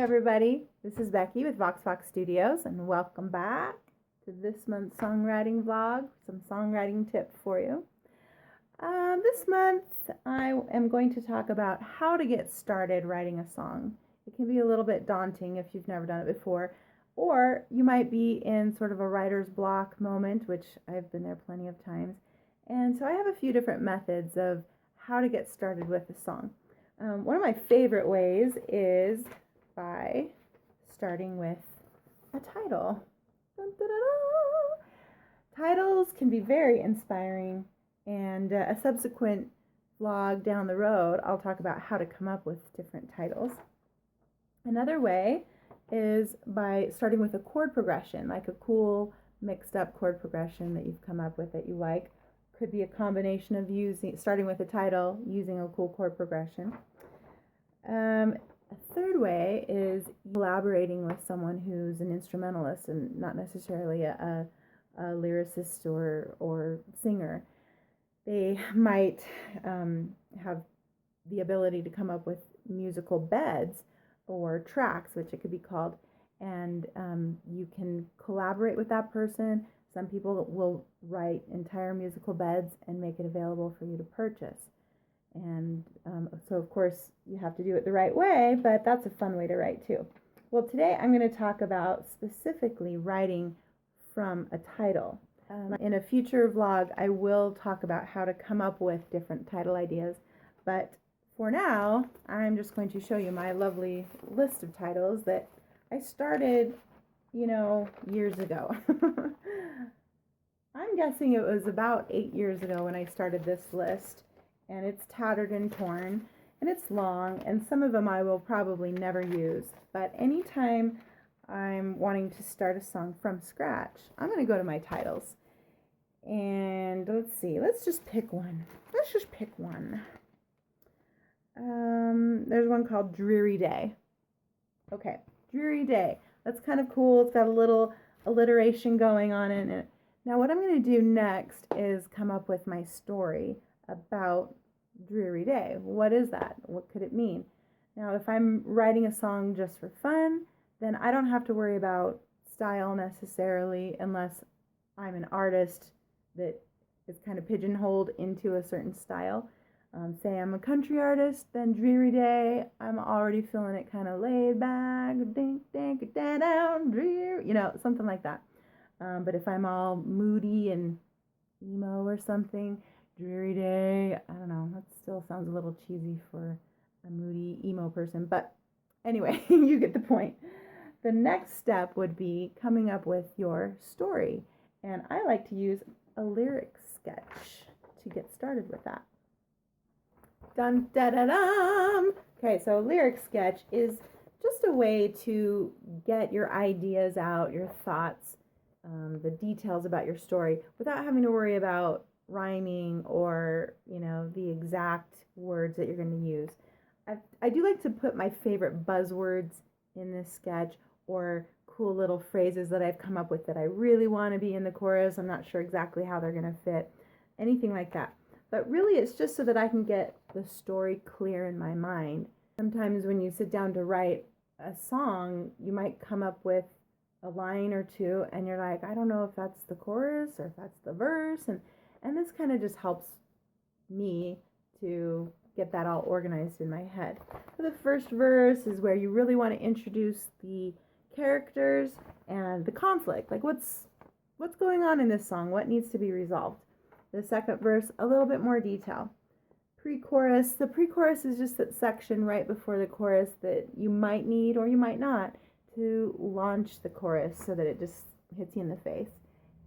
everybody, this is Becky with Vox Studios, and welcome back to this month's songwriting vlog. Some songwriting tips for you. This month I am going to talk about how to get started writing a song. It can be a little bit daunting if you've never done it before, or you might be in sort of a writer's block moment, which I've been there plenty of times. And so I have a few different methods of how to get started with a song. One of my favorite ways is by starting with a title. Dun, dun, dun, dun. Titles can be very inspiring, and a subsequent vlog down the road, I'll talk about how to come up with different titles. Another way is by starting with a chord progression, like a cool mixed up chord progression that you've come up with that you like. Could be a combination of starting with a title, using a cool chord progression. A third way is collaborating with someone who's an instrumentalist and not necessarily a lyricist or singer. They might have the ability to come up with musical beds or tracks, which it could be called, and you can collaborate with that person. Some people will write entire musical beds and make it available for you to purchase. And so, of course, you have to do it the right way, but that's a fun way to write too. Well, today I'm going to talk about specifically writing from a title. In a future vlog, I will talk about how to come up with different title ideas, but for now, I'm just going to show you my lovely list of titles that I started, years ago. I'm guessing it was about 8 years ago when I started this list, and it's tattered and torn, and it's long, and some of them I will probably never use. But anytime I'm wanting to start a song from scratch, I'm going to go to my titles. And let's see, let's just pick one. There's one called Dreary Day. Okay, Dreary Day. That's kind of cool. It's got a little alliteration going on in it. Now what I'm going to do next is come up with my story about Dreary Day. What is that? What could it mean? Now, if I'm writing a song just for fun, then I don't have to worry about style necessarily, unless I'm an artist that is kind of pigeonholed into a certain style. Say I'm a country artist, then Dreary Day, I'm already feeling it kind of laid back, dink, dink, down, dreary, something like that. But if I'm all moody and emo or something, Dreary Day, I don't know, that still sounds a little cheesy for a moody emo person, but anyway, you get the point. The next step would be coming up with your story, and I like to use a lyric sketch to get started with that. Dun da da dum. Okay, so a lyric sketch is just a way to get your ideas out, your thoughts, the details about your story without having to worry about rhyming or the exact words that you're going to use. I do like to put my favorite buzzwords in this sketch, or cool little phrases that I've come up with that I really want to be in the chorus. I'm not sure exactly how they're going to fit, anything like that. But really it's just so that I can get the story clear in my mind. Sometimes when you sit down to write a song, you might come up with a line or two and you're like, I don't know if that's the chorus or if that's the verse, and this kind of just helps me to get that all organized in my head. So the first verse is where you really want to introduce the characters and the conflict, like what's going on in this song, what needs to be resolved. The second verse, a little bit more detail. Pre-chorus, the pre-chorus is just that section right before the chorus that you might need or you might not to launch the chorus so that it just hits you in the face.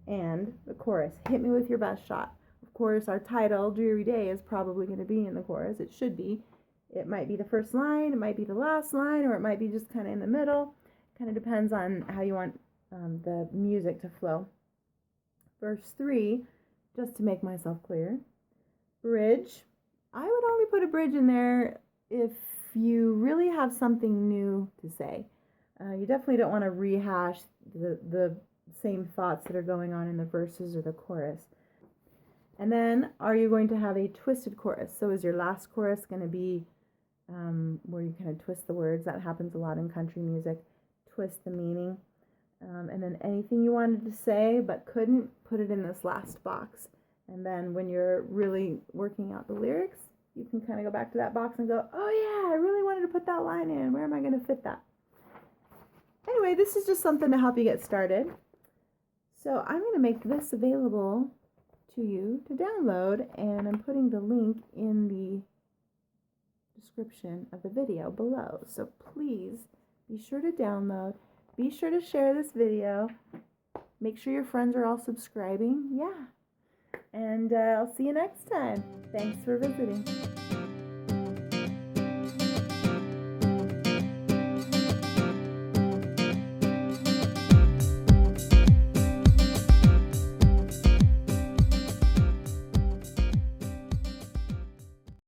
And the chorus, hit me with your best shot. Of course, our title, Dreary Day, is probably going to be in the chorus. It should be. It might be the first line, it might be the last line, or it might be just kind of in the middle. Kind of depends on how you want the music to flow. Verse 3, just to make myself clear. Bridge. I would only put a bridge in there if you really have something new to say. You definitely don't want to rehash the same thoughts that are going on in the verses or the chorus. And then, are you going to have a twisted chorus? So is your last chorus going to be where you kind of twist the words. That happens a lot in country music. Twist the meaning. And then anything you wanted to say but couldn't, put it in this last box. And then when you're really working out the lyrics, you can kind of go back to that box and go, oh yeah, I really wanted to put that line in. Where am I going to fit that? Anyway, this is just something to help you get started. So I'm going to make this available to you to download, and I'm putting the link in the description of the video below. So please be sure to download. Be sure to share this video. Make sure your friends are all subscribing. Yeah. And I'll see you next time. Thanks for visiting.